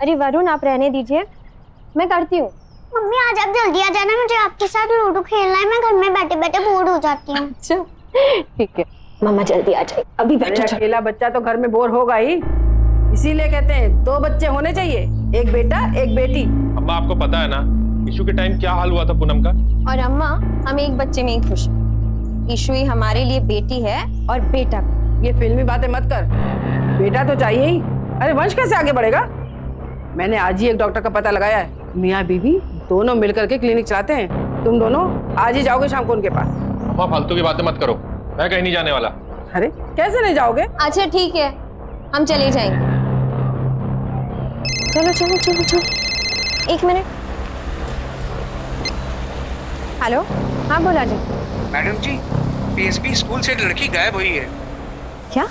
अरे वरुण, आप रहने दीजिए, मैं करती हूँ। मम्मी आज आप जल्दी आ जाना, मुझे आपके साथ लूडो खेलना है। मैं घर में बैठे बैठे बोर हो जाती हूँ। अच्छा ठीक है, मम्मा जल्दी आ जाए, अभी बैठो। अकेला बच्चा तो घर में बोर होगा ही, इसीलिए कहते हैं 2 बच्चे होने चाहिए, एक बेटा एक बेटी। अम्मा आपको पता है ना ईशु के टाइम क्या हाल हुआ था पूनम का। और अम्मा, हम एक बच्चे में ही खुश हैं। ईशु ही हमारे लिए बेटी है और बेटा भी। ये फिल्मी बातें मत कर, बेटा तो चाहिए ही। अरे वंश कैसे आगे बढ़ेगा? मैंने आज ही एक डॉक्टर का पता लगाया है, मियाँ बीवी दोनों मिलकर के क्लिनिक चलाते हैं। तुम दोनों आज ही जाओगे शाम को उनके पास। अम्मा फालतू की बातें मत करो, मैं कहीं नहीं जाने वाला। अरे कैसे नहीं जाओगे? अच्छा ठीक है, हम चले जाएंगे। चलो चलो चलो चलो, 1 मिनट। हेलो, हाँ बोला जी। मैडम जी, पीएसबी स्कूल से लड़की गायब हुई है। क्या?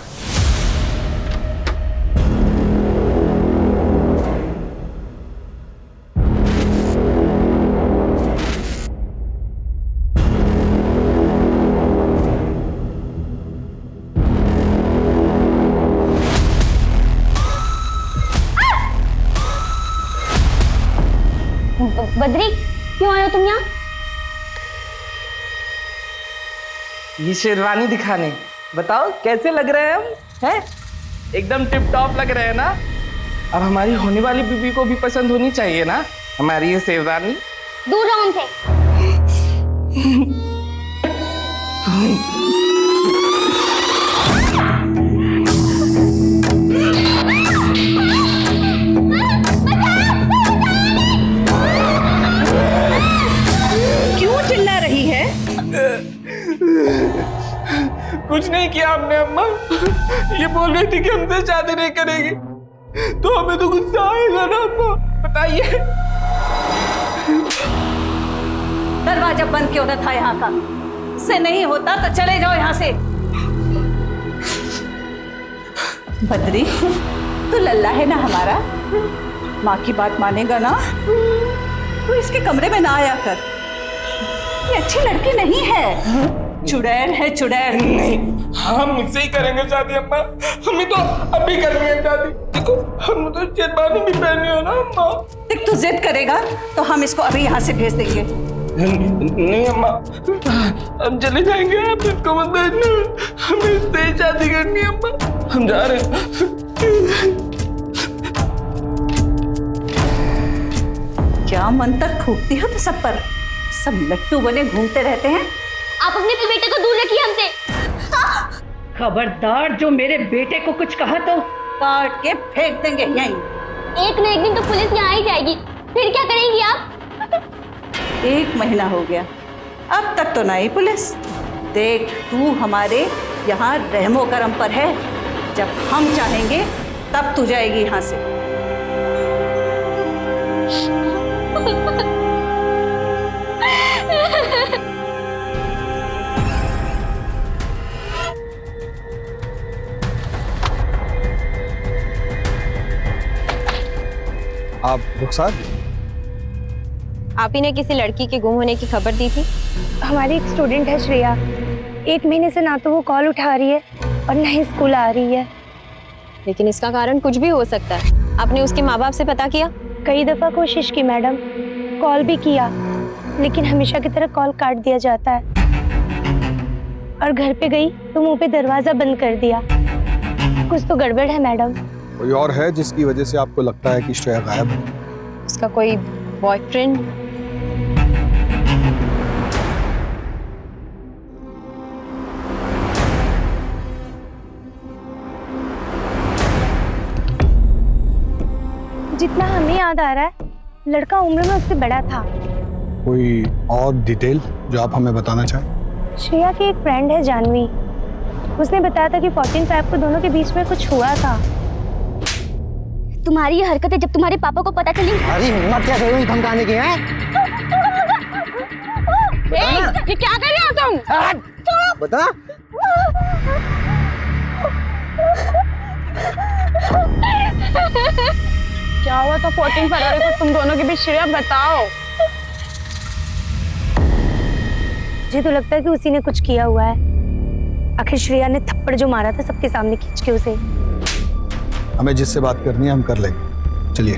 बद्री, क्यों आए हो तुम यहाँ? ये शेरवानी दिखाने, बताओ कैसे लग रहे हैं हम? हैं? एकदम टिप टॉप लग रहे हैं ना? अब हमारी होने वाली बीबी को भी पसंद होनी चाहिए ना हमारी ये शेरवानी। दूर रहो हमसे। क्यों चिल्ला रही है? कुछ नहीं किया हमने अम्मा, ये बोल रही थी कि हमसे शादी नहीं करेगी, तो हमें तो गुस्सा आएगा ना अम्मा, बताइए। दरवाजा बंद क्यों न था यहाँ का? से नहीं होता तो चले जाओ यहाँ से। बद्री, तू लल्ला है ना हमारा, माँ की बात मानेगा ना? तू इसके कमरे में ना आया कर, ये अच्छी लड़की नहीं है, चुड़ैल है चुड़ैल। नहीं, हम मुझसे ही करेंगे शादी अम्मा, हमें तो अभी करनी है शादी। देखो हम तो शेरवानी भी पहनी हो ना अम्मा। देख तू जिद करेगा तो हम इसको अभी यहाँ से भेज देंगे। नहीं अम्मा, हम चले जाएंगे, आप इसको मत भेजना, हमें इससे ही शादी करनी है अम्मा, हम जा रहे हैं। क्या मंत्र फूकती हो तो सब पर, सब लट्टू बने घूमते रहते हैं। आप अपने बेटे को दूर रखिए हमसे। खबरदार, जो मेरे बेटे को कुछ कहा तो काट के फेंक देंगे यहीं। एक न एक दिन तो पुलिस यहाँ ही जाएगी, फिर क्या करेंगी आप? 1 महीना हो गया, अब तक तो नहीं पुलिस। देख, तू हमारे यहाँ रहमो करम पर है, जब हम चाहेंगे तब तू जाएगी यहाँ से। आप रुखसार? आप ही ने किसी लड़की के गुम होने की खबर दी थी। हमारी एक स्टूडेंट है श्रेया, 1 महीने से ना तो वो कॉल उठा रही है और ना ही स्कूल आ रही है। लेकिन इसका कारण कुछ भी हो सकता है। आपने उसके माँ बाप से पता किया? कई दफा कोशिश की मैडम, कॉल भी किया, लेकिन हमेशा की तरह कॉल काट दिया जाता है। और घर पे गई तो मुंह पे दरवाजा बंद कर दिया। कुछ तो गड़बड़ है मैडम। कोई और है जिसकी वजह से आपको लगता है कि श्रेया गायब है? उसका कोई बॉयफ्रेंड? जितना हमें याद आ रहा है, लड़का उम्र में उससे बड़ा था। कोई और डिटेल जो आप हमें बताना चाहें? श्रेया की एक फ्रेंड है जानवी, उसने बताया था कि 14/5 को दोनों के बीच में कुछ हुआ था। तुम्हारी ये हरकतें जब तुम्हारे पापा को पता चली। अरे हिम्मत कैसे हुई धमकाने की है? ये क्या कर रहे हो तुम? बता। क्या हुआ था 14 फरवरी को तुम दोनों के बीच श्रेया, बताओ। मुझे तो लगता है कि उसी ने कुछ किया हुआ है। आखिर श्रेया ने थप्पड़ जो मारा था सबके सामने खींच के उसे। हमें जिससे बात करनी है हम कर लेंगे, चलिए।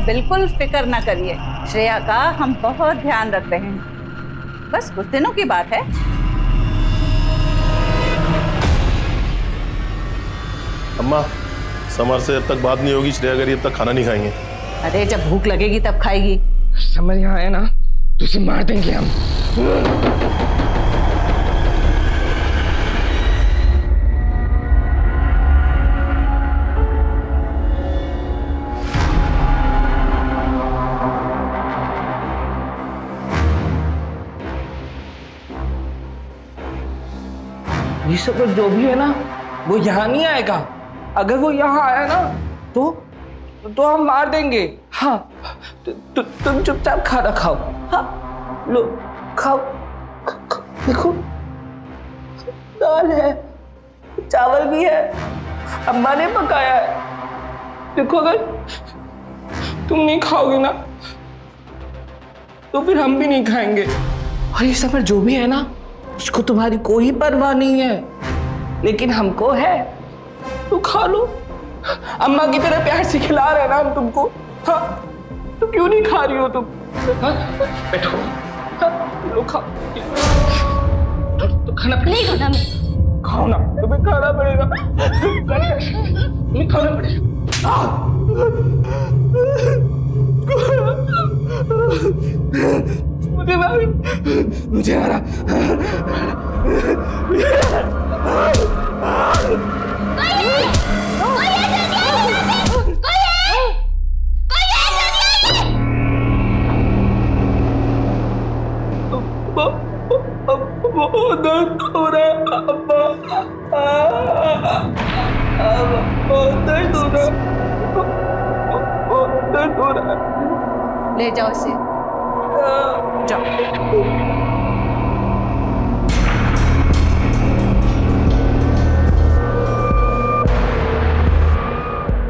बिल्कुल फिक्र ना करिए, श्रेया का हम बहुत ध्यान रखते हैं। बस कुछ दिनों की बात है। अम्मा, समर से जब तक बात नहीं होगी, श्रेया करी तब तक खाना नहीं खाएंगे। अरे जब भूख लगेगी तब खाएगी। समर यहाँ आया ना तो उसे मार देंगे हम। ये सब जो भी है ना वो यहाँ नहीं आएगा। अगर वो यहाँ आया ना तो हम मार देंगे। हाँ, तुम चुपचाप खाना खाओ। हाँ, लो खाओ। देखो दाल है, चावल भी है, अम्मा ने पकाया है। देखो अगर तुम नहीं खाओगे ना तो फिर हम भी नहीं खाएंगे। और ये सब जो भी है ना उसको तुम्हारी कोई परवाह नहीं है, लेकिन हमको है। तो खा लो, अम्मा की तरह प्यार से खिला रहे ना हम तुमको। हाँ, तो क्यों नहीं खा रही हो तुम? हाँ, बैठो। हाँ, लो खाओ। तो खाना नहीं खाना, खाओ ना, तुम्हें खाना पड़ेगा। तुम्हें खाना पड़ेगा। मुझे आ रहा। बहुत दर्द हो रहा है अम्मा, बहुत दर्द हो रहा है, बहुत दर्द हो रहा है। ले जाओ इसे, जाओ।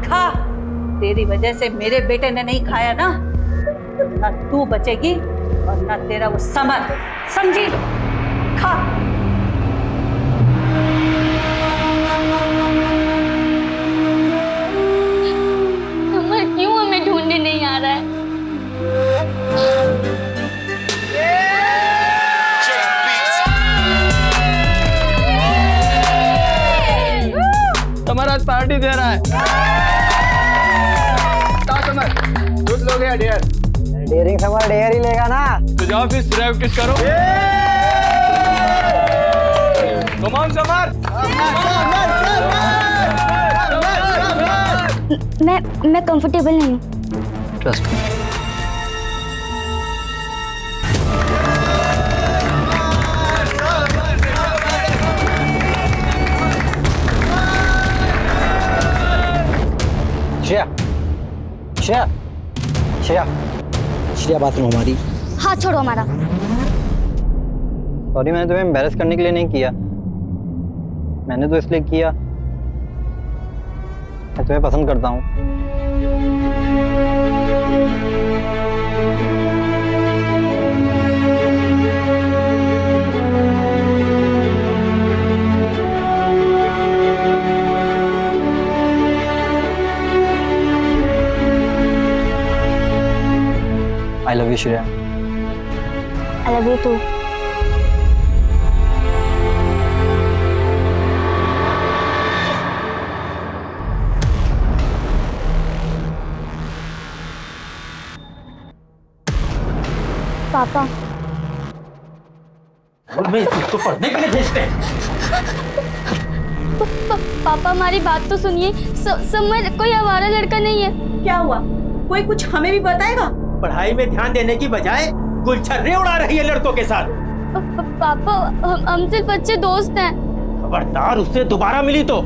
खा, तेरी वजह से मेरे बेटे ने नहीं खाया ना, ना तू बचेगी और ना तेरा वो समर, समझी? खा। समर क्यों हमें ढूंढने नहीं आ रहा है? समर आज पार्टी दे रहा है। समर दूध लोगे या डेयर? डेयरिंग समर डेयर ही लेगा ना। तो जाओ फिर ड्राइव किस करो। Come on Samar. मैं कंफर्टेबल नहीं हूँ। Trust me. Shreya, Shreya, Shreya, Shreya bathroom हमारी। हाथ छोड़ो हमारा। सॉरी, मैंने तुम्हें एम्बैरेस करने के लिए नहीं किया, मैंने तो इसलिए किया मैं तुम्हें पसंद करता हूँ। I love you, Shreya. I love you too. पापा, इसको पढ़ने के लिए भेजते हैं। पापा हमारी बात तो सुनिए। समर कोई आवारा लड़का नहीं है। क्या हुआ? कोई कुछ हमें भी बताएगा? पढ़ाई में ध्यान देने की बजाय गुलछर्रे उड़ा रही है लड़कों के साथ। पापा हम सिर्फ अच्छे दोस्त हैं। खबरदार उससे दोबारा मिली तो।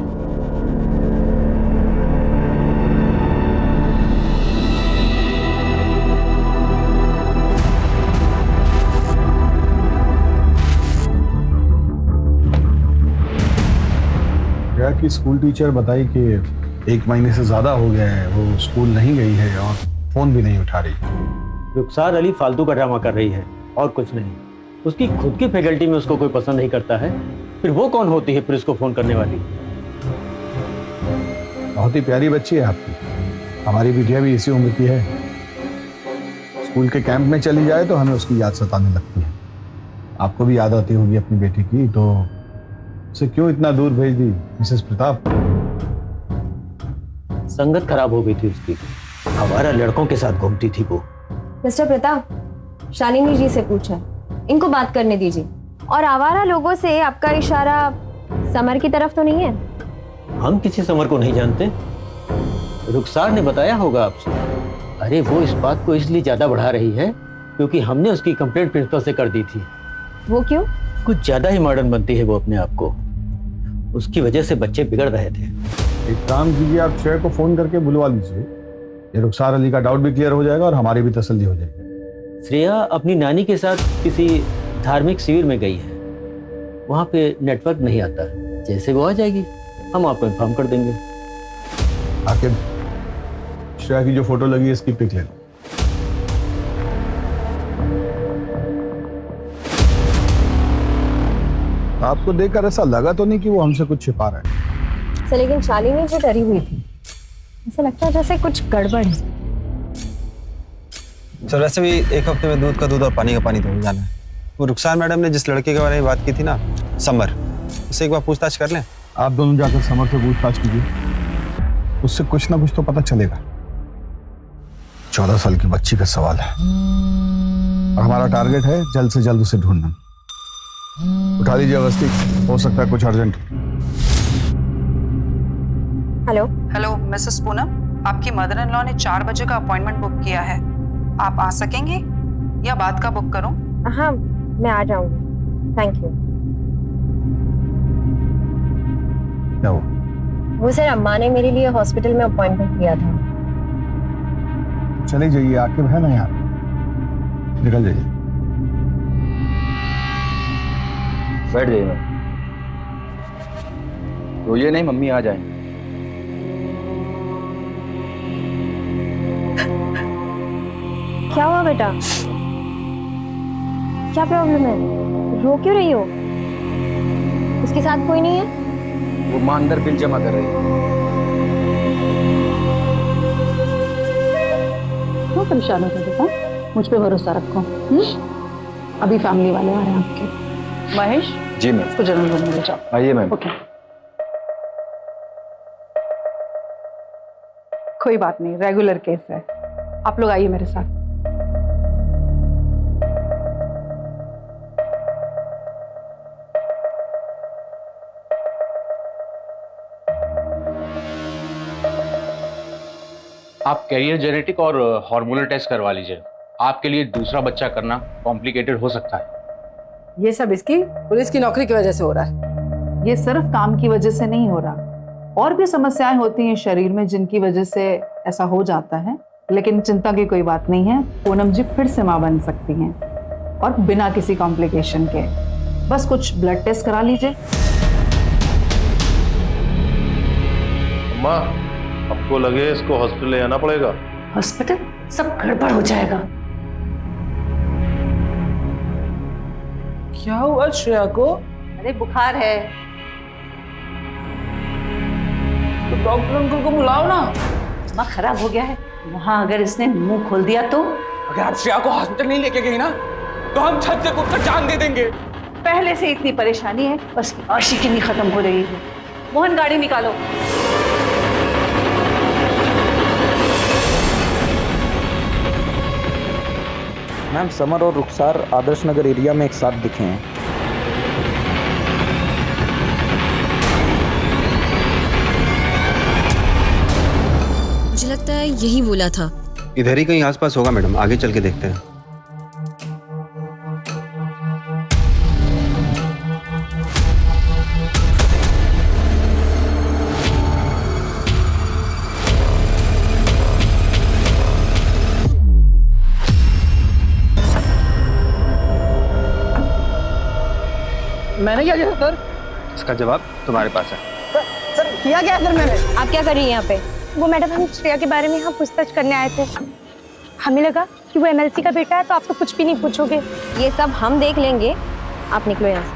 श्रेया की स्कूल टीचर बताई कि 1 महीने से ज्यादा हो गया है वो स्कूल नहीं गई है और फोन भी नहीं उठा रही। रुखसार अली फालतू का ड्रामा कर रही है और कुछ नहीं। उसकी खुद की फैकल्टी में उसको कोई पसंद नहीं करता है, फिर वो कौन होती है फिर उसको फोन करने वाली? बहुत ही प्यारी बच्ची है आपकी, हमारी बिटिया भी इसी उम्र की है। स्कूल के कैंप में चली जाए तो हमें उसकी याद सताने लगती है। आपको भी याद आती होगी अपनी बेटी की, तो उसे क्यों इतना दूर भेज दी मिसेस प्रताप? संगत खराब हो गई थी उसकी, हमारा लड़कों के साथ घूमती थी वो। मिस्टर प्रताप, शालिनी जी से पूछा, इनको बात करने दीजिए। और आवारा लोगों से आपका इशारा समर की तरफ तो नहीं है? हम किसी समर को नहीं जानते, रुखसार ने बताया होगा आपसे। अरे वो इस बात को इसलिए ज्यादा बढ़ा रही है क्योंकि हमने उसकी कंप्लेंट प्रिंसिपल से कर दी थी। वो क्यों? कुछ ज्यादा ही मॉडर्न बनती है वो अपने आप को, उसकी वजह से बच्चे बिगड़ रहे थे। एक काम कीजिए, आप श्रेया को फोन करके बुलवा लीजिए। ये रुखसार अली का डाउट भी क्लियर हो जाएगा और हमारी भी तसल्ली हो जाएगी। श्रेया अपनी नानी के साथ किसी धार्मिक शिविर में गई है, वहां पे नेटवर्क नहीं आता। जैसे वो आ जाएगी हम आपको इन्फॉर्म कर देंगे। आखिर श्रेया की जो फोटो लगी है इसकी पिक ले लो। आपको देखकर ऐसा लगा तो नहीं कि वो हमसे कुछ छिपा रहा है? सर लेकिन शालिनी जो डरी हुई थी, ऐसा लगता है जैसे कुछ गड़बड़ है। सर वैसे भी एक हफ्ते में दूध का दूध और पानी का पानी तो हो जाना है। वो रुखसार मैडम ने जिस लड़के के बारे में बात की थी ना, समर, उससे एक बार पूछताछ कर लें। आप दोनों जाकर समर से पूछताछ कीजिए, उससे कुछ ना कुछ तो पता चलेगा। 14 साल की बच्ची का सवाल है और हमारा टारगेट है जल्द से जल्द उसे ढूंढना। उठा लीजिए अवस्थी, हो सकता है कुछ urgent. Hello hello Mrs Poonam, आपकी मदर इन लॉ ने 4 बजे का अपॉइंटमेंट बुक किया है। आप आ सकेंगे या बाद का बुक करूं? हाँ मैं आ जाऊंगी, थैंक यू। क्या हुआ? वो सर अम्मा ने मेरे लिए हॉस्पिटल में अपॉइंटमेंट लिया था। चले जाइए, आकिब है ना यहाँ, निकल जाइए। बैठ जाइए मैम, रोइए नहीं, मम्मी आ जाएंगे। क्या हुआ बेटा? क्या प्रॉब्लम है? रो क्यों रही हो? उसके साथ कोई नहीं है? वो मां अंदर बिल जमा कर रही है। क्यों परेशान हो बेटा? मुझ पे भरोसा रखो। अभी फैमिली वाले आ रहे हैं आपके। महेश जी मैम, इसको जनरल रूम में ले जाओ। आइए मैम। ओके, कोई बात नहीं, रेगुलर केस है। आप लोग आइए मेरे साथ। आप कैरियर जेनेटिक और हार्मोनल टेस्ट करवा लीजिए। आपके लिए दूसरा बच्चा करना कॉम्प्लिकेटेड हो सकता है। ये सब इसकी पुलिस की नौकरी की वजह से हो रहा है। ये सिर्फ काम की वजह से नहीं हो रहा, और भी समस्याएं होती हैं शरीर में जिनकी वजह से ऐसा हो जाता है। लेकिन चिंता की कोई बात नहीं है, पूनम जी फिर से मां बन सकती हैं और बिना किसी कॉम्प्लिकेशन के। बस कुछ ब्लड टेस्ट करा लीजिए। माँ, आपको लगे इसको हॉस्पिटल ले जाना पड़ेगा? हॉस्पिटल? सब गड़बड़ हो जाएगा। क्या हुआ श्रेया को? अरे बुखार है। तो डॉक्टर अंकल को बुलाओ ना। माँ खराब हो गया है, वहां अगर इसने मुंह खोल दिया तो? अगर आप श्रेया को हॉस्पिटल नहीं लेके गई ना तो हम छत से कूदकर जान दे देंगे। पहले से इतनी परेशानी है, बस आशिकी नहीं खत्म हो रही है। मोहन गाड़ी निकालो। मैम, समर और रुखसार आदर्श नगर एरिया में एक साथ दिखे हैं। मुझे लगता है यही बोला था। इधर ही कहीं आसपास होगा मैडम, आगे चल के देखते हैं। मैंने क्या किया सर? इसका जवाब तुम्हारे पास है। सर किया क्या सर मैंने? आप क्या कर रही हैं यहाँ पे? वो मैडम, हम श्रेया के बारे में यहाँ पूछताछ करने आए थे। हमें लगा कि वो एमएलसी का बेटा है, तो आप तो कुछ भी नहीं पूछोगे। ये सब हम देख लेंगे, आप निकलो यहाँ से।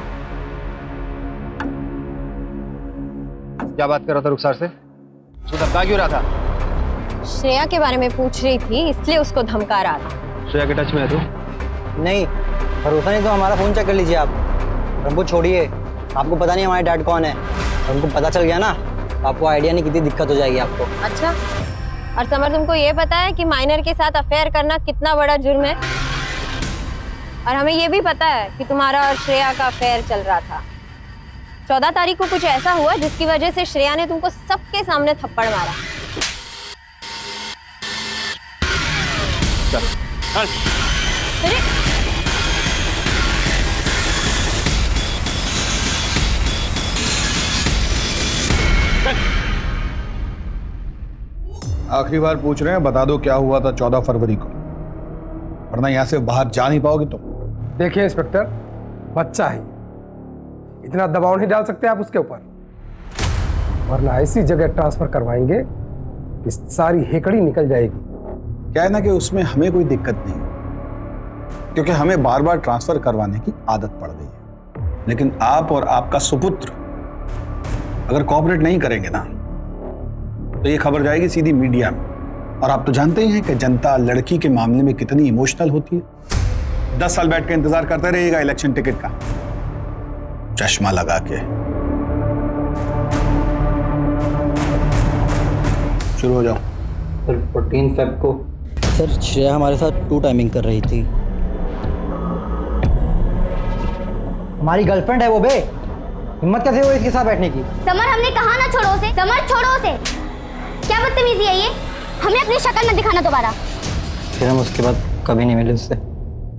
क्या बात कर रहा था रुखसार से? उसको धमका क्यों रहा था? श्रेया के बारे में पूछ रही थी, इसलिए उसको धमका रहा था। श्रेया के टच में है तू? नहीं, भरोसा नहीं तो हमारा फ़ोन चेक कर लीजिए आप। हमको छोड़िए, आपको पता नहीं हमारे डैड कौन है। हमको पता चल गया ना, तो आपको आइडिया नहीं कितनी दिक्कत हो जाएगी आपको। अच्छा, और समर तुमको ये पता है कि माइनर के साथ अफेयर करना कितना बड़ा जुर्म है? और हमें ये भी पता है कि तुम्हारा और श्रेया का अफेयर चल रहा था। 14 तारीख को कुछ ऐसा हुआ जिसकी वजह से श्रेया ने तुमको सबके सामने थप्पड़ मारा। चल अरे आखिरी बार पूछ रहे हैं, बता दो क्या हुआ था 14 फरवरी को, वरना यहाँ से बाहर जा नहीं पाओगे तुम। देखिए इंस्पेक्टर, बच्चा है, इतना दबाव नहीं डाल सकते आप उसके ऊपर, वरना ऐसी जगह ट्रांसफर करवाएंगे कि सारी हेकड़ी निकल जाएगी। क्या है ना कि उसमें हमें कोई दिक्कत नहीं, क्योंकि हमें बार बार ट्रांसफर करवाने की आदत पड़ गई है। लेकिन आप और आपका सुपुत्र अगर कोऑपरेट नहीं करेंगे ना, तो ये खबर जाएगी सीधी मीडिया में। और आप तो जानते ही हैं कि जनता लड़की के मामले में कितनी इमोशनल होती है। 10 साल बैठ के इंतजार करते रहेगा इलेक्शन टिकट का, चश्मा लगा के। शुरू हो जाओ। सर 14 फेब को सर श्रेया हमारे साथ 2 टाइमिंग कर रही थी। हमारी गर्लफ्रेंड है वो बे, हिम्मत कैसे हुई इसके साथ बैठने की? समर, हमने कहा ना छोड़ो उसे। समर छोड़ो उसे, क्या बदतमीजी है ये? हमें अपनी शक्ल मत दिखाना दोबारा। फिर हम उसके बाद कभी नहीं मिले उससे।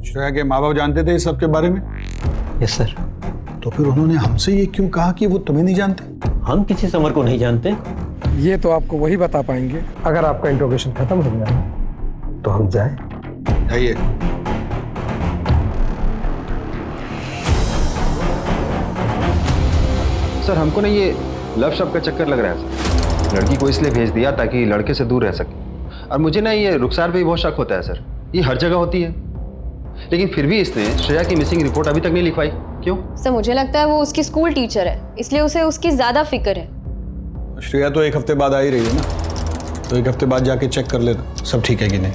श्रेया के माँ बाप जानते थे इस सब के बारे में? Yes sir. तो फिर उन्होंने हमसे ये क्यों कहा कि वो तुम्हें नहीं जानते? हम किसी समर को नहीं जानते। ये तो आपको वही बता पाएंगे अगर आपका इंट्रोगेशन खत्म हो गया तो हम जाए। जाइए। सर हमको ना ये लव शब्द का चक्कर लग रहा है सर। लड़की को इसलिए भेज दिया ताकि लड़के से दूर रह सके। और मुझे ना ये रुखसार पे भी बहुत शक होता है सर, ये हर जगह होती है, लेकिन फिर भी इसने श्रेया की मिसिंग रिपोर्ट अभी तक नहीं लिखवाई। क्यों? सर मुझे लगता है वो उसकी स्कूल टीचर है, इसलिए उसे उसकी ज्यादा फिक्र है। श्रेया तो 1 हफ्ते बाद आ ही रही है ना, तो 1 हफ्ते बाद जाके चेक कर लेना सब ठीक है कि नहीं।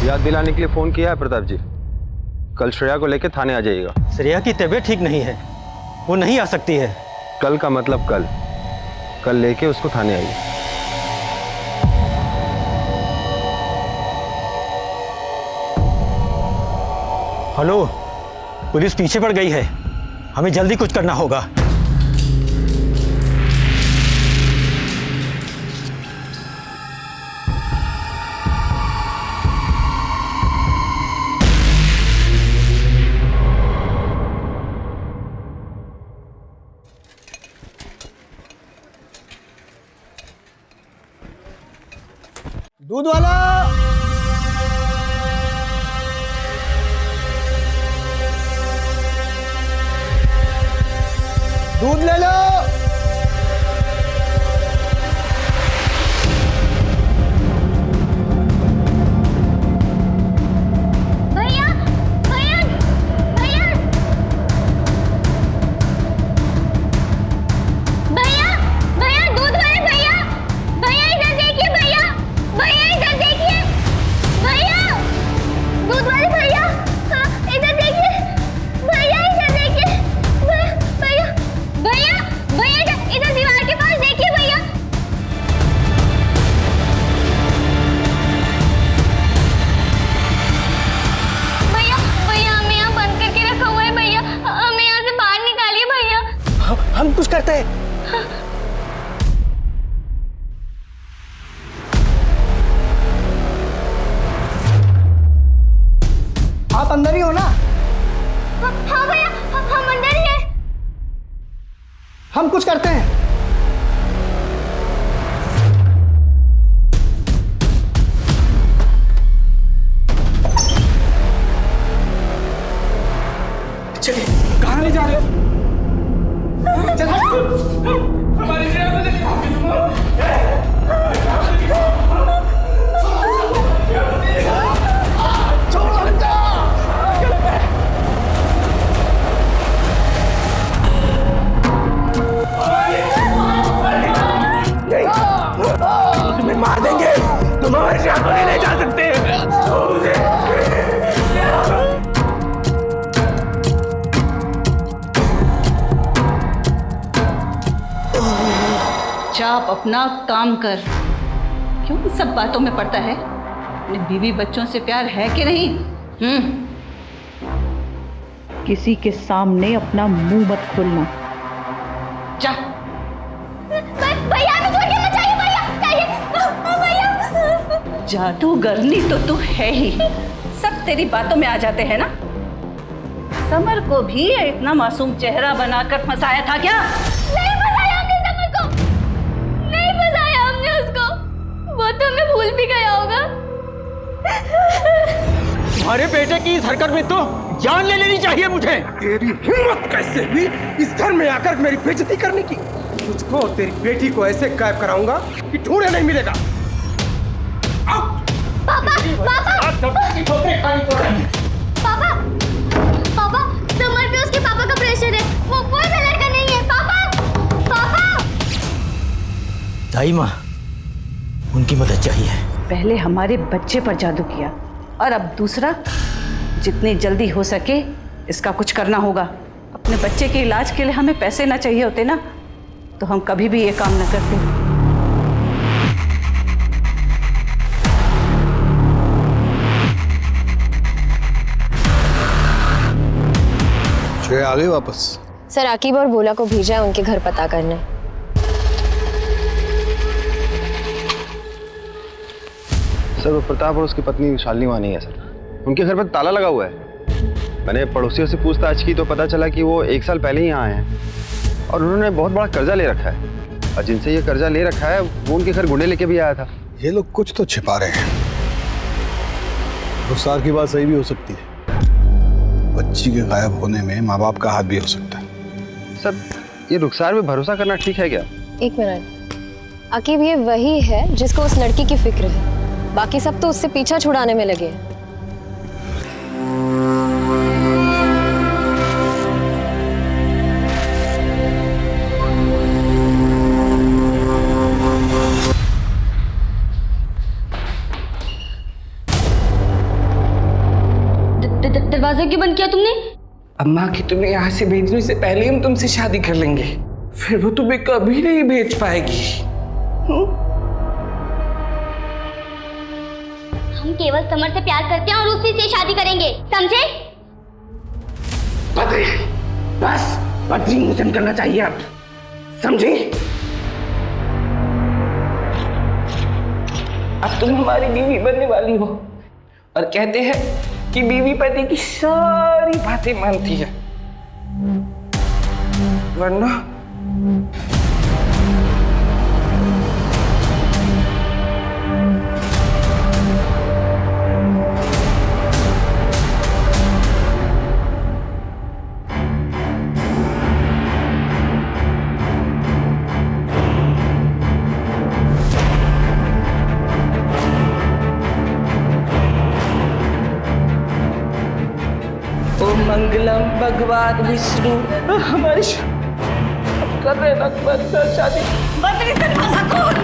याद दिलाने के लिए फोन किया है प्रताप जी, कल श्रेया को लेके थाने आ जाइएगा। श्रेया की तबीयत ठीक नहीं है, वो नहीं आ सकती है। कल का मतलब कल लेके उसको थाने आइए। हेलो, पुलिस पीछे पड़ गई है, हमें जल्दी कुछ करना होगा। दूध वाला, दूध ले लो। भैया भैया भैया भैया भैया, दूध वाले भैया, भैया इधर देखिए, भैया भैया इधर देखिए, भैया दूध वाले भैया, हाँ इधर देखिए, भैया इधर देखिए, भैया भैया भैया इधर दीवार के पास देखिए भैया। भैया भैया हमें यहाँ बंद करके रखा हुआ है भैया, हमें यहाँ से बाहर निकालिए भैया। हम कुछ करते हैं। अंदर ही हो ना? हाँ भैया, हम अंदर ही हैं। हम कुछ करते हैं। चलिए, कहाँ ले जा रहे हो? हमारी श्रेया को देखो। तुम्हें मार देंगे, तुम हमारे श्रेया को नहीं ले जा सकते। आप अपना काम कर। क्यों इन सब बातों में पड़ता है? अपने बीवी बच्चों से प्यार है कि नहीं? किसी के सामने अपना मुंह मत खोलना। जा। भैया हमें छोड़ के मत जाइए भैया। जादूगरनी तो तू है ही, सब तेरी बातों में आ जाते हैं ना। समर को भी इतना मासूम चेहरा बनाकर फंसाया था क्या? नहीं फंसाया हमने समर को, नहीं फंसाया हमने उसको, वो तो हमें भूल भी गया होगा। तुम्हारे बेटे की इस हरकत में तो जान ले लेनी चाहिए मुझे। तेरी हिम्मत कैसे हुई इस घर में आकर मेरी बेइज्जती करने की? तुझको और तेरी बेटी को ऐसे गायब कराऊंगा कि ढूंढे नहीं मिलेगा। पापा, पापा, समर पे उसके पापा का प्रेशर है, वो कोई सा लड़का नहीं है। पापा। दाई माँ, उनकी मदद चाहिए। पहले हमारे बच्चे पर जादू किया और अब दूसरा। जितनी जल्दी हो सके इसका कुछ करना होगा। अपने बच्चे के इलाज के लिए हमें पैसे ना चाहिए होते ना, तो हम कभी भी ये काम न करते। आ गए वापस? सर, आकिब और बोला को भेजा है उनके घर पता करने। सर, वो प्रताप और उसकी पत्नी शालिनी वहाँ नहीं है सर। उनके घर पर ताला लगा हुआ है। मैंने पड़ोसियों से पूछताछ की तो पता चला कि वो 1 साल पहले ही यहाँ आए हैं और उन्होंने बहुत बड़ा कर्जा ले रखा है, और जिनसे ये कर्जा ले रखा है वो उनके घर गुंडे लेके भी आया था। ये लोग कुछ तो छिपा रहे हैं। रुखसार की बात सही भी हो सकती है। बच्ची के गायब होने में माँ बाप का हाथ भी हो सकता है। सर, ये रुखसार पे भरोसा करना ठीक है क्या? एक मिनट, आकिब ये वही है जिसको उस लड़की की फिक्र है, बाकी सब तो उससे पीछा छुड़ाने में लगे हैं। दरवाजा क्यों बंद किया तुमने? अम्मा कि तुम्हें यहाँ से भेजने से पहले हम तुमसे शादी कर लेंगे, फिर वो तुम्हें कभी नहीं भेज पाएगी। हम केवल समर से प्यार करते हैं और उसी से शादी करेंगे, समझे? बद्री, बस बद्री मुझे करना चाहिए अब, समझे? अब तुम हमारी बीवी बनने वाली हो, और कहते हैं कि बीवी पति की सारी बातें मानती है, वरना मंगलम भगवान विष्णु हमारी कर रहे ना शादी। बद्री, दरवाजा खोल।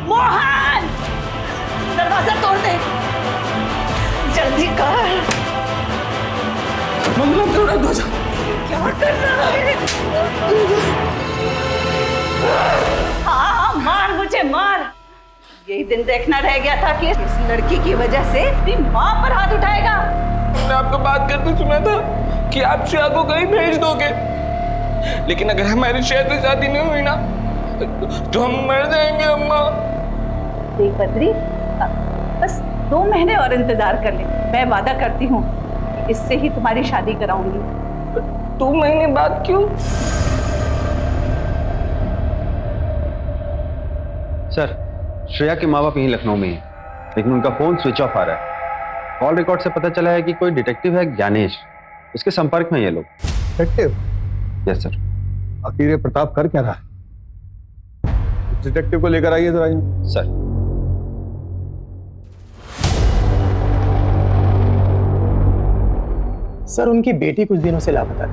मोहन, दरवाजा तोड़ दे, जल्दी कर। मंगलम तोड़ा दो। क्या कर रहा है? हाँ, मार मुझे, मार। यही दिन देखना रह गया था कि इस लड़की की वजह से अपनी माँ पर हाथ उठाएगा। मैंने आपको बात करते सुना था कि आप श्रेया को कहीं भेज दोगे, लेकिन अगर हमारी श्रेया से शादी नहीं हुई ना तो हम मर जाएंगे अम्मा। देख बद्री, बस 2 महीने और इंतजार कर ले। मैं वादा करती हूँ इससे ही तुम्हारी शादी कराऊंगी। 2 महीने बाद क्यों? सर, श्रेया के माँ बाप यहीं लखनऊ में ही हैं, लेकिन उनका फोन स्विच ऑफ आ रहा है। कॉल रिकॉर्ड से पता चला है कि कोई डिटेक्टिव है ज्ञानेश, उसके संपर्क में ये लोग। डिटेक्टिव? Yes sir. आखिर ये प्रताप कर क्या रहा है? डिटेक्टिव को लेकर आइए जरा। सर। सर, उनकी बेटी कुछ दिनों से लापता थी,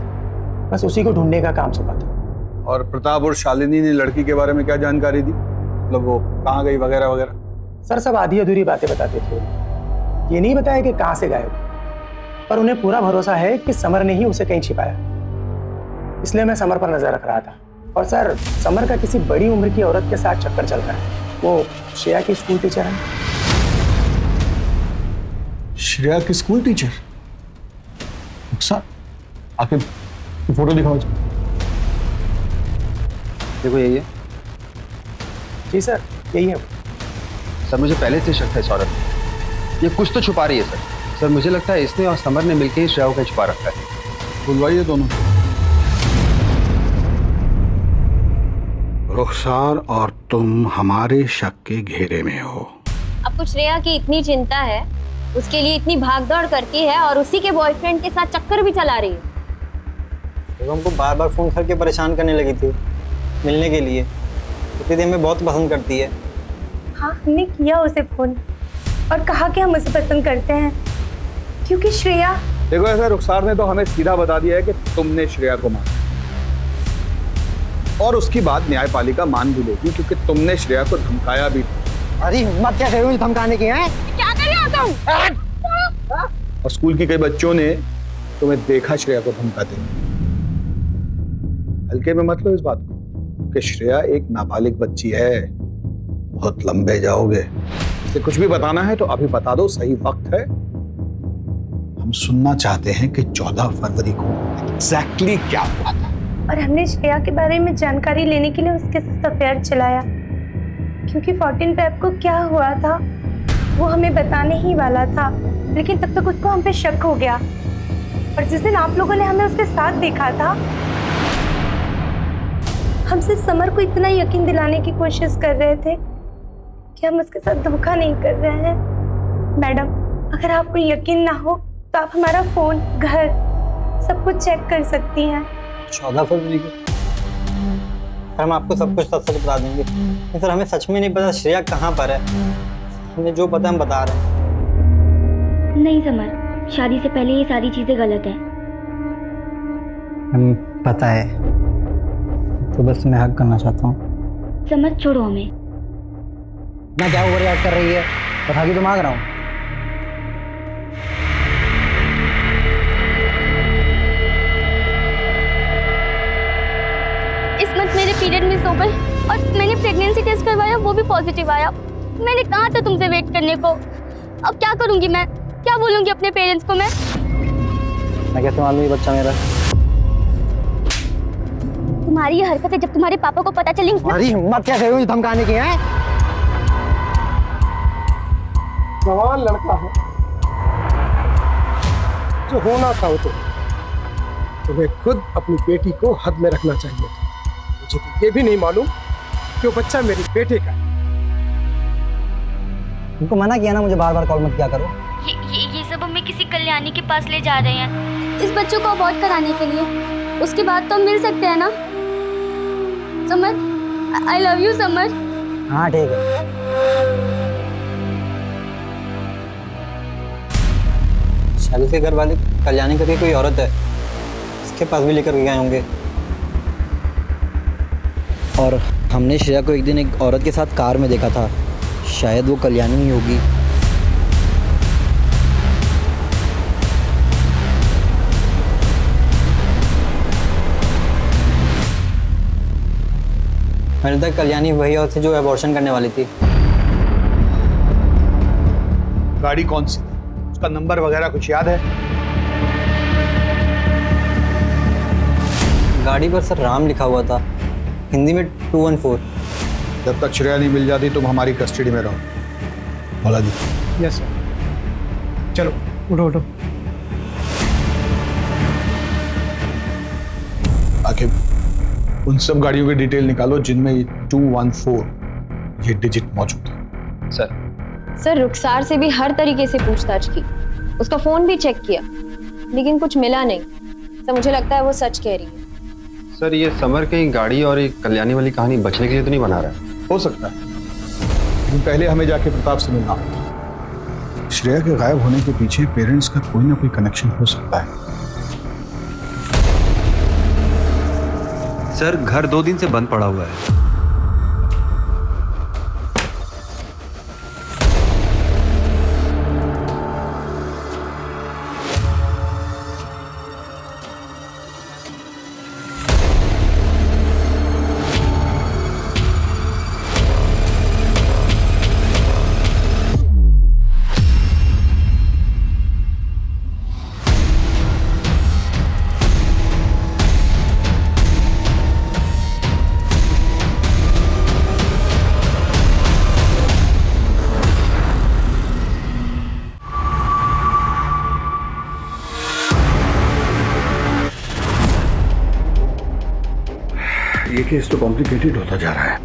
बस उसी को ढूंढने का काम सौंपा था। और प्रताप और शालिनी ने लड़की के बारे में क्या जानकारी दी? मतलब वो कहाँ गई वगैरह वगैरह? सर, सब आधी अधूरी बातें बताते थे। ये नहीं बताया कि कहाँ से गायब, पर उन्हें पूरा भरोसा है कि समर ने ही उसे कहीं छिपाया। इसलिए मैं समर पर नजर रख रहा था। और सर, समर का किसी बड़ी उम्र की औरत के साथ चक्कर चल रहा है। वो श्रेया की स्कूल टीचर है। श्रेया की स्कूल टीचर? रुखसार, आखिर फोटो दिखाओ। देखो यही है। जी सर, यही है। सर, मुझे पहले से शक था इस औरत में। ये कुछ तो छुपा रही है सर। सर, मुझे लगता है इसने और समर ने मिलकर ही श्रेया को छुपा रखा है। बुलवाइए दोनों। रुखसार और तुम हमारे शक के घेरे में हो। आपको श्रेया की इतनी चिंता है, उसके लिए इतनी भागदौड़ करती है और उसी के बॉयफ्रेंड के साथ चक्कर भी चला रही है। तो हमको बार बार फोन करके परेशान करने लगी थी मिलने के लिए। इतनी देर में बहुत पसंद करती है। हाँ, हमने किया उसे फोन और कहा कि हम उसे पसंद करते हैं, क्योंकि श्रेया। देखो, ऐसा रुखसार ने तो हमें सीधा बता दिया है कि तुमने श्रेया को मारा, और उसकी बात न्यायपालिका मान भी लेगी क्योंकि तुमने श्रेया को धमकाया भी। अरे हिम्मत क्या करी मुझे धमकाने की है? क्या कर रहे हो तुम? और स्कूल की कई बच्चों ने तुम्हें देखा श्रेया को धमकाते। हल्के में मत लो इस बात को कि श्रेया एक नाबालिग बच्ची है। बहुत लंबे जाओगे। इसे कुछ भी बताना है तो अभी बता दो, सही वक्त है। हम सुनना चाहते हैं कि 14 फरवरी को एग्जैक्टली क्या हुआ था। और हमने श्रेया के बारे में जानकारी लेने के लिए उसके साथ अफेयर चलाया, क्योंकि 14 फेब को क्या हुआ था वो हमें बताने ही वाला था, लेकिन तब तक उसको हम पे शक हो गया। और जिस दिन आप लोगों ने हमें उसके साथ देखा था, हम सिर्फ समर को इतना यकीन दिलाने की कोशिश कर रहे थे कि हम उसके साथ धोखा नहीं कर रहे हैं। मैडम, अगर आपको यकीन ना हो तो आप हमारा फोन, घर, सब कुछ चेक कर सकती हैं। 14 फरवरी को हम आपको सब कुछ सच सच बता देंगे। लेकिन सर, हमें सच में नहीं पता श्रेया कहाँ पर है। हमें जो पता हम बता रहे हैं। नहीं समर, शादी से पहले ये सारी चीजें गलत है। पता है, तो बस मैं हक करना चाहता हूँ। समर, छोड़ो हमें। मैं क्या ओवर रिएक्ट कर रही है? बता के तो मांग रहा हूँ। इस मंथ मेरे पीरियड मिस हो गए और मैंने प्रेगनेंसी टेस्ट करवाया, वो भी पॉजिटिव आया। मैंने कहा था तुमसे वेट करने को। अब क्या करूंगी मैं? क्या बोलूंगी अपने पेरेंट्स को मैं कैसे मालूम ये बच्चा मेरा? तुम्हारी ये हरकतें जब तुम्हारे पापा को पता चलेंगी। तुम्हारी हिम्मत क्या है धमकाने की है? जवान लड़का है, जो होना था वो तो तुम्हें खुद अपनी बेटी को हद में रखना चाहिए था। मुझे तो ये भी नहीं मालूम कि वो बच्चा मेरे बेटे का है। उनको मना किया ना मुझे बार बार कॉल मत किया करो। ये सब हमें किसी कल्याणी के पास ले जा रहे हैं इस बच्चों को अबॉर्ट कराने के लिए। उसके बाद तो हम मिल सकते हैं ना? Summer, I love you summer. हाँ ठीक है। शादी के घर वाले कल्याणी करके कोई औरत है, इसके पास भी लेकर गए होंगे। और हमने श्रेया को एक दिन एक औरत के साथ कार में देखा था, शायद वो कल्याणी ही होगी। मेरे तक कल्याणी वही औरत थी जो अबॉर्शन करने वाली थी। गाड़ी कौन सी थी? उसका नंबर वगैरह कुछ याद है? गाड़ी पर सर राम लिखा हुआ था, हिंदी में 214। जब तक श्रेया नहीं मिल जाती तुम हमारी कस्टडी में रहो। बोला जी। Yes sir. चलो उठो उठो। उन सब गाड़ियों की डिटेल निकालो जिनमें ये 214 ये डिजिट मौजूद है। सर रुखसार से भी हर तरीके से पूछताछ की, उसका फोन भी चेक किया, लेकिन कुछ मिला नहीं। सर मुझे लगता है वो सच कह रही है। सर ये समर कहीं गाड़ी और एक कल्याणी वाली कहानी बचने के लिए तो नहीं बना रहा है? हो सकता है, लेकिन पहले हमें जाके प्रताप से मिलना होगा। श्रेया के गायब होने के पीछे पेरेंट्स का कोई ना कोई कनेक्शन हो सकता है। सर घर 2 दिन से बंद पड़ा हुआ है। ये केस तो कॉम्प्लिकेटेड होता जा रहा है।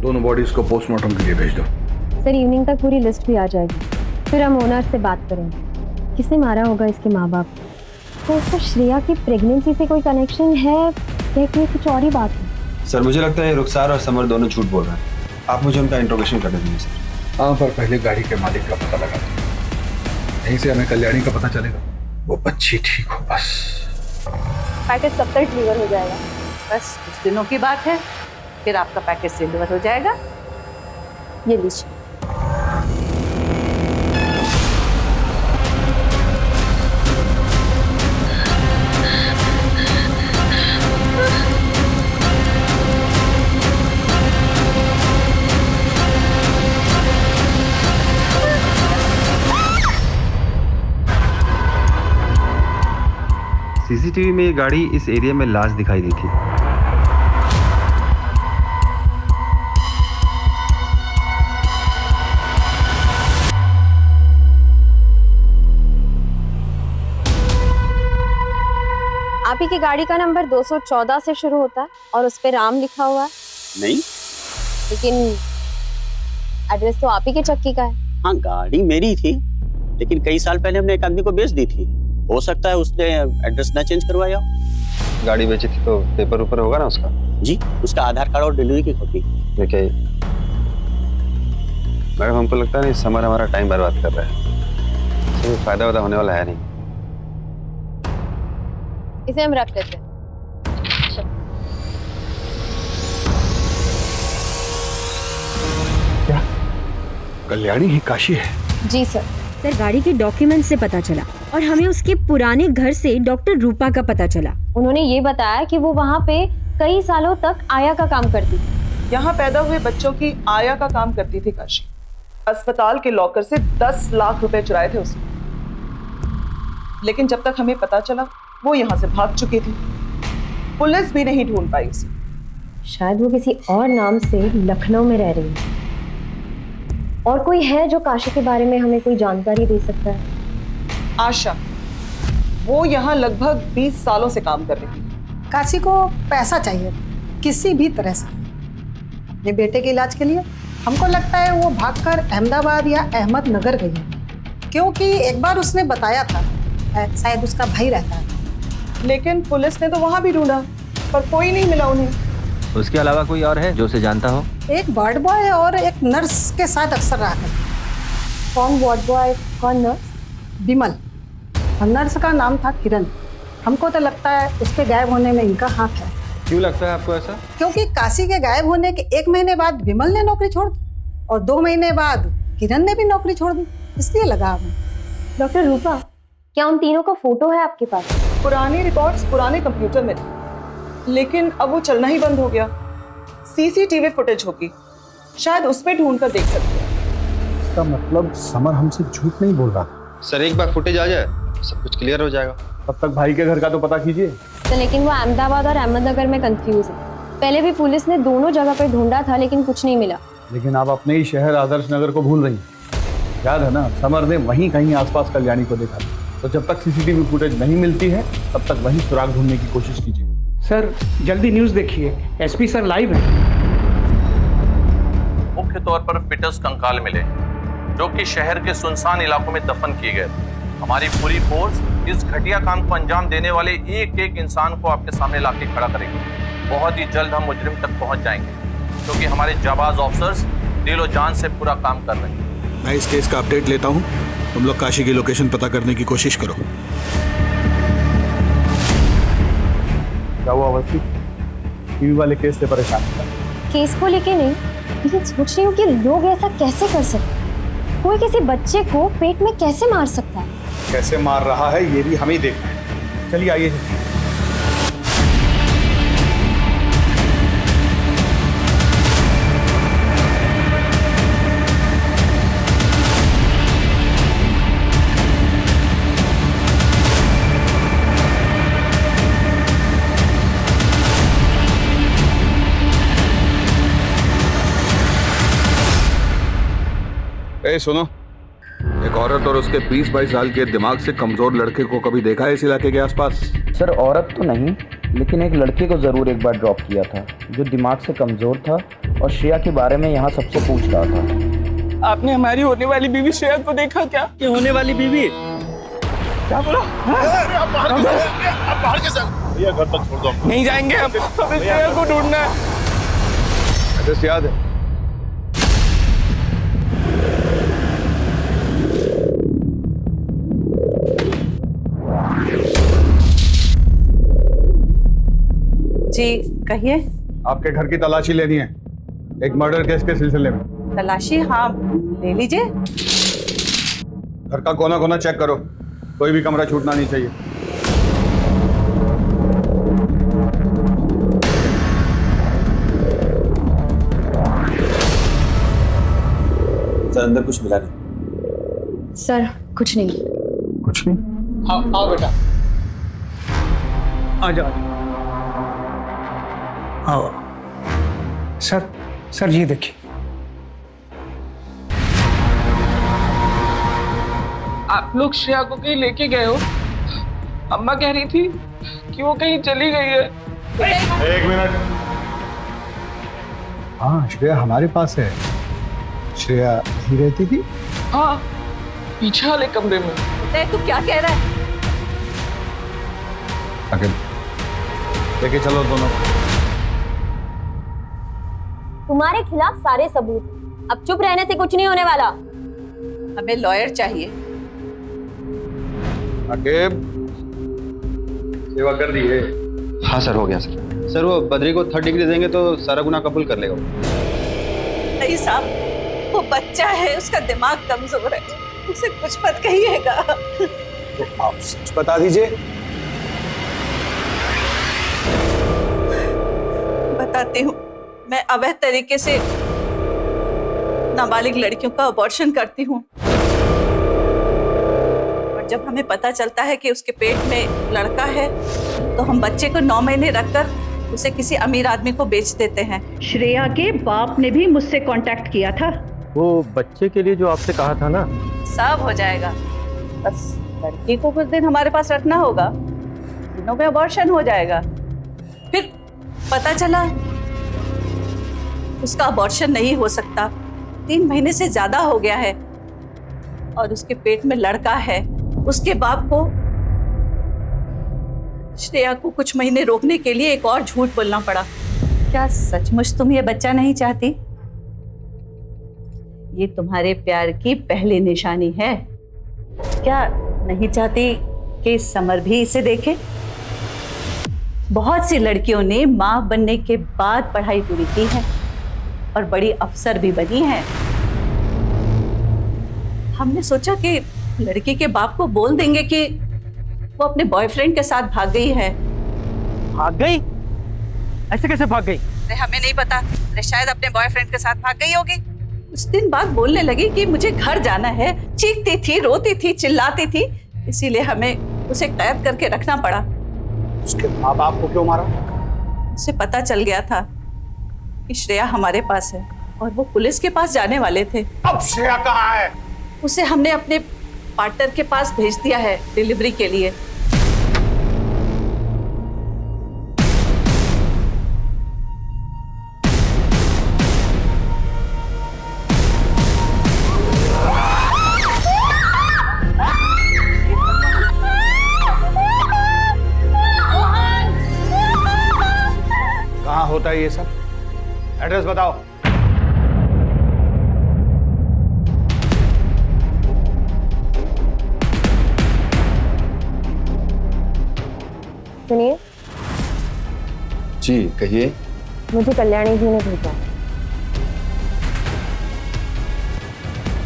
दोनों बॉडीज को पोस्टमार्टम के लिए भेज दो। सर इवनिंग तक पूरी लिस्ट भी आ जाएगी, फिर हम ओनर से बात करेंगे। किसने मारा होगा इसके माँ बाप को? तो इसका श्रेया की प्रेगनेंसी से कोई कनेक्शन है या कि कुछ और ही बात है? सर मुझे लगता है रुखसार और समर दोनों झूठ बोल रहे हैं। आप मुझे उनका इंट्रोगेशन करने दीजिए सर। हाँ, पर पहले गाड़ी के मालिक का पता लगा दो, यहीं से हमें कल्याणी का पता चलेगा। वो बच्ची ठीक हो बस। पैकेज कब तक डिलीवर हो जाएगा? बस कुछ दिनों की बात है, फिर आपका पैकेज डिलीवर हो जाएगा। ये लीजिए। सीसीटीवी में ये गाड़ी इस एरिया में लाश दिखाई दी थी। आप ही की गाड़ी का नंबर 214 से शुरू होता है और उस पे राम लिखा हुआ है। नहीं, लेकिन एड्रेस तो आप ही के चक्की का है। हाँ गाड़ी मेरी थी, लेकिन कई साल पहले हमने एक आदमी को बेच दी थी। हो सकता है उसने एड्रेस ना चेंज करवाया। गाड़ी बेची थी तो पेपर ऊपर होगा ना उसका? जी, उसका आधार कार्ड और डिलीवरी की कॉपी। देखिए मैडम, हमको लगता है समर हमारा टाइम बर्बाद कर रहा है, इसमें फायदा वायदा होने वाला है नहीं। इसे हम रख लेते हैं। क्या कल्याणी ही काशी है? जी सर। सर गाड़ी के डॉक्यूमेंट से पता चला और हमें उसके पुराने घर से डॉक्टर रूपा का पता चला। उन्होंने ये बताया कि वो वहाँ पे कई सालों तक आया का काम करती थी। यहाँ पैदा हुए बच्चों की आया का काम करती थी काशी। अस्पताल के लॉकर से 10 लाख रुपए चुराए थे उसने, लेकिन जब तक हमें पता चला वो यहाँ से भाग चुकी थी। पुलिस भी नहीं ढूंढ पाई उसे। शायद वो किसी और नाम से लखनऊ में रह रही है। और कोई है जो काशी के बारे में हमें कोई जानकारी दे सकता है? आशा, वो यहाँ लगभग 20 सालों से काम कर रही है। काशी को पैसा चाहिए किसी भी तरह से अपने बेटे के इलाज के लिए। हमको लगता है वो भागकर अहमदाबाद या अहमदनगर गई है, क्योंकि एक बार उसने बताया था शायद उसका भाई रहता है। लेकिन पुलिस ने तो वहां भी ढूंढा पर कोई नहीं मिला उन्हें। उसके अलावा कोई और है जो उसे जानता हो? एक वार्ड बॉय और एक नर्स के साथ अक्सर रहा करता। कौन वार्ड बॉय, कौन नर्स? बिमल। और नर्स का नाम था किरण। हमको तो लगता है उसके गायब होने में इनका हाथ है। क्यों लगता है आपको ऐसा? क्योंकि काशी के गायब होने के 1 महीने बाद बिमल ने नौकरी छोड़ दी और 2 महीने बाद किरण ने भी नौकरी छोड़ दी, इसलिए लगा हमें। डॉक्टर रूपा, क्या उन तीनों का फोटो है आपके पास? पुराने रिकॉर्ड्स पुराने कंप्यूटर में थे, लेकिन अब वो चलना ही बंद हो गया। सीसीटीवी फुटेज होगी, शायद उसमें ढूंढ कर देख सकते हैं। इसका मतलब समर हमसे झूठ नहीं बोल रहा था। सर एक बार फुटेज आ जाए सब कुछ क्लियर हो जाएगा। तब तक भाई के घर का तो पता कीजिए। तो लेकिन वो अहमदाबाद और अहमदनगर में कंफ्यूज है। पहले भी पुलिस ने दोनों जगह पर ढूंढा था लेकिन कुछ नहीं मिला। लेकिन आप अपने ही शहर आदर्श नगर को भूल रही हैं। याद है ना, समर ने वहीं कहीं आसपास कल्याणी को देखा था। तो जब तक सीसीटीवी फुटेज नहीं मिलती है तब तक वहीं सुराग ढूंढने की कोशिश कीजिए। सर जल्दी न्यूज़ देखिए, एसपी सर लाइव है। मुख्य तौर पर फिटस कंकाल मिले जो कि शहर के सुनसान इलाकों में दफन किए गए थे। हमारी पूरी फोर्स इस घटिया काम को अंजाम देने वाले एक एक इंसान को आपके सामने लाके खड़ा करेगी। बहुत ही जल्द हम मुजरिम तक पहुंच जाएंगे क्योंकि हमारे जाबाज ऑफिसर्स दिलो जान से पूरा काम कर रहे हैं। मैं इस केस का अपडेट लेता हूँ, तुम लोग काशी की लोकेशन पता करने की कोशिश करो। क्या हुआ अवस्थी? टीवी वाले केस से परेशान था? केस को लेके नहीं, लेकिन सोच रही हूँ कि लोग ऐसा कैसे कर सकते हैं। कोई किसी बच्चे को पेट में कैसे मार सकता है? कैसे मार रहा है ये भी हम ही देखते हैं। चलिए आइए। ए सुनो, एक औरत और उसके 20-22 साल के दिमाग से कमजोर लड़के को कभी देखा है इस इलाके के आसपास? सर औरत तो नहीं, लेकिन एक लड़के को जरूर एक बार ड्रॉप किया था जो दिमाग से कमजोर था और श्रेया के बारे में यहाँ सबसे पूछ रहा था। आपने हमारी होने वाली बीवी श्रेया को देखा क्या? ये होने वाली बीवी? क्या बोला? बाहर के सर भैया घर तक छोड़ दो। नहीं जाएंगे हम, हमें श्रेया को ढूंढना है। एड्रेस याद है? जी कहिए। आपके घर की तलाशी लेनी है एक मर्डर केस के सिलसिले में। तलाशी? हाँ ले लीजिए। घर का कोना कोना चेक करो, कोई भी कमरा छूटना नहीं चाहिए। सर अंदर कुछ मिला नहीं? सर कुछ नहीं। कुछ नहीं? आओ बेटा, आ जाओ। आओ सर ये देखिए। आप लोग श्रेया को कहीं लेके गए हो? अम्मा कह रही थी कि वो कहीं चली गई है। एक मिनट। हाँ श्रेया हमारे पास है। श्रेया ही रहती थी? हाँ, पीछे वाले कमरे में। तू क्या कह रहा है? आगे लेके चलो दोनों। तुम्हारे खिलाफ सारे सबूत, अब चुप रहने से कुछ नहीं होने वाला। हमें लॉयर चाहिए। आगे सेवा कर दी है? हाँ सर हो गया सर। सर वो बद्री को 3rd डिग्री देंगे तो सारा गुनाह कबूल कर लेगा। नहीं साहब, वो बच्चा है, उसका दिमाग कमजोर है, उसे कुछ मत कहिएगा। तो आप सच बता दीजिए। बताती हूँ, मैं अवैध तरीके से नाबालिग लड़कियों का अबॉर्शन करती हूँ और जब हमें पता चलता है कि उसके पेट में लड़का है तो हम बच्चे को 9 महीने रखकर उसे किसी अमीर आदमी को बेच देते हैं। श्रेया के बाप ने भी मुझसे कांटेक्ट किया था। वो बच्चे के लिए जो आपसे कहा था ना, सब हो जाएगा, बस लड़की को कुछ दिन हमारे पास रखना होगा, दिनों में अबॉर्शन हो जाएगा। फिर पता चला उसका अबॉर्शन नहीं हो सकता, 3 महीने से ज्यादा हो गया है और उसके पेट में लड़का है। उसके बाप को श्रेया को कुछ महीने रोकने के लिए एक और झूठ बोलना पड़ा। क्या सचमुच तुम ये बच्चा नहीं चाहती? ये तुम्हारे प्यार की पहली निशानी है। क्या नहीं चाहती कि समर भी इसे देखे? बहुत सी लड़कियों ने मां बनने के बाद पढ़ाई पूरी की है और बड़ी अफसर भी बनी है। हमने सोचा कि लड़की के बाप को बोल देंगे कि वो अपने बॉयफ्रेंड के साथ भाग गई है। भाग गई? ऐसे कैसे भाग गई? अरे हमें नहीं पता, अरे शायद अपने बॉयफ्रेंड के साथ भाग गई होगी। कुछ दिन बाद बोलने लगी कि मुझे घर जाना है, चीखती थी, रोती थी, चिल्लाती थी, इसीलिए हमें उसे कैद करके रखना पड़ा। उसके माँ बाप को क्यों मारा? उसे पता चल गया था कि श्रेया हमारे पास है और वो पुलिस के पास जाने वाले थे। अब श्रेया कहाँ है? उसे हमने अपने पार्टनर के पास भेज दिया है डिलीवरी के लिए। एड्रेस बताओ। सुनिए, जी कहिए। मुझे कल्याणी जी ने भेजा।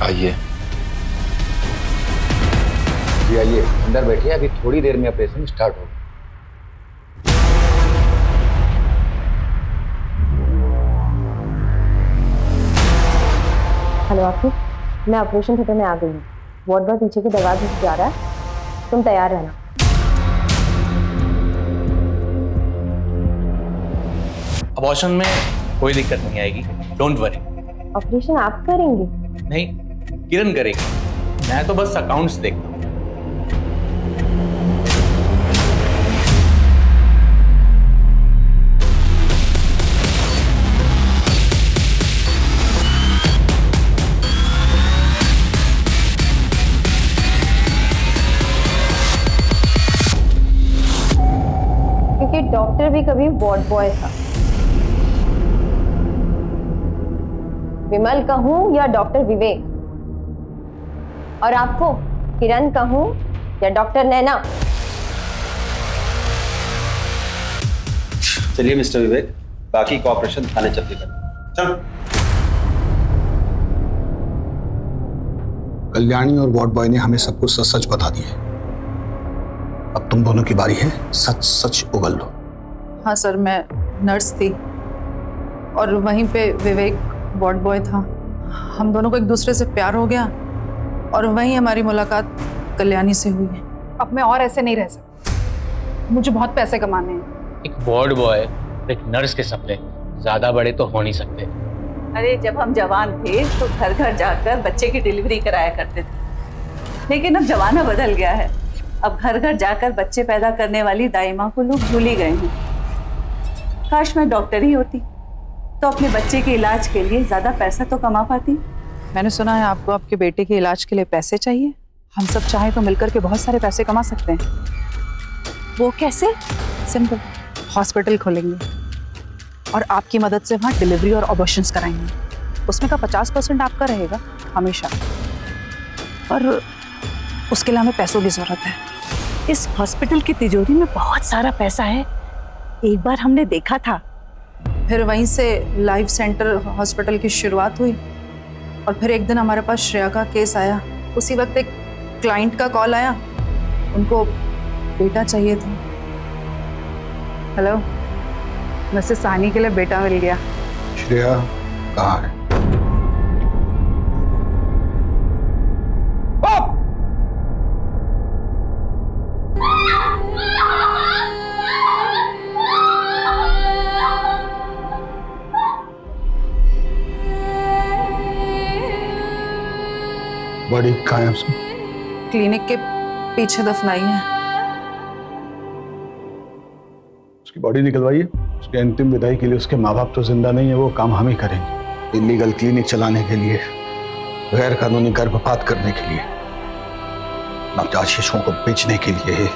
आइए। जी आइए, अंदर बैठिए, अभी थोड़ी देर में ऑपरेशन स्टार्ट होगा। हेलो आखिर, मैं ऑपरेशन थिएटर में आ गई हूँ। वार्ड बॉय पीछे के दरवाजे से जा रहा है, तुम तैयार रहना। अबॉर्शन में कोई दिक्कत नहीं आएगी, डोंट वरी। ऑपरेशन आप करेंगे? नहीं, किरण करेगी, मैं तो बस अकाउंट्स देखता हूँ। क्योंकि डॉक्टर भी कभी वार्ड बॉय था। विमल कहूं या डॉक्टर विवेक, और आपको किरण कहूं या डॉक्टर नैना? चलिए मिस्टर विवेक, बाकी का ऑपरेशन थाने चल के करते। चल। कल्याणी और वार्ड बॉय ने हमें सब कुछ सच सच बता दिया। अब तुम दोनों की बारी है, सच सच उगल लो। हाँ सर, मैं नर्स थी और वहीं पे विवेक वार्ड बॉय था। हम दोनों को एक दूसरे से प्यार हो गया और वहीं हमारी मुलाकात कल्याणी से हुई है। अब मैं और ऐसे नहीं रह सकती, मुझे बहुत पैसे कमाने हैं। एक वार्ड बॉय, एक नर्स के सपने ज्यादा बड़े तो हो नहीं सकते। अरे जब हम जवान थे तो घर घर जाकर बच्चे की डिलीवरी कराया करते थे, लेकिन अब जमाना बदल गया है। अब घर घर जाकर बच्चे पैदा करने वाली दाई माँ को लोग भूल ही गए हैं। काश मैं डॉक्टर ही होती तो अपने बच्चे के इलाज के लिए ज्यादा पैसा तो कमा पाती। मैंने सुना है आपको आपके बेटे के इलाज के लिए पैसे चाहिए। हम सब चाहें तो मिलकर के बहुत सारे पैसे कमा सकते हैं। वो कैसे? सिंपल, हॉस्पिटल खोलेंगे और आपकी मदद से वहाँ डिलीवरी और ऑपरेशंस कराएंगे। उसमें का 50% आपका रहेगा हमेशा, और उसके लिए हमें पैसों की जरूरत है। इस हॉस्पिटल की तिजोरी में बहुत सारा पैसा है, एक बार हमने देखा था। फिर वहीं से लाइफ सेंटर हॉस्पिटल की शुरुआत हुई और फिर एक दिन हमारे पास श्रेया का केस आया। उसी वक्त एक क्लाइंट का कॉल आया, उनको बेटा चाहिए था। हेलो, वैसे सानी के लिए बेटा मिल गया। श्रेया कहाँ है? बॉडी कहाँ है उसकी? क्लिनिक के पीछे दफनाई है। उसकी बॉडी निकलवाइए। उसके अंतिम विदाई के लिए उसके माँ बाप तो जिंदा नहीं है, वो काम हम ही करेंगे। इलीगल क्लिनिक चलाने के लिए, गैर कानूनी गर्भपात करने के लिए, नवजात शिशुओं को बेचने के लिए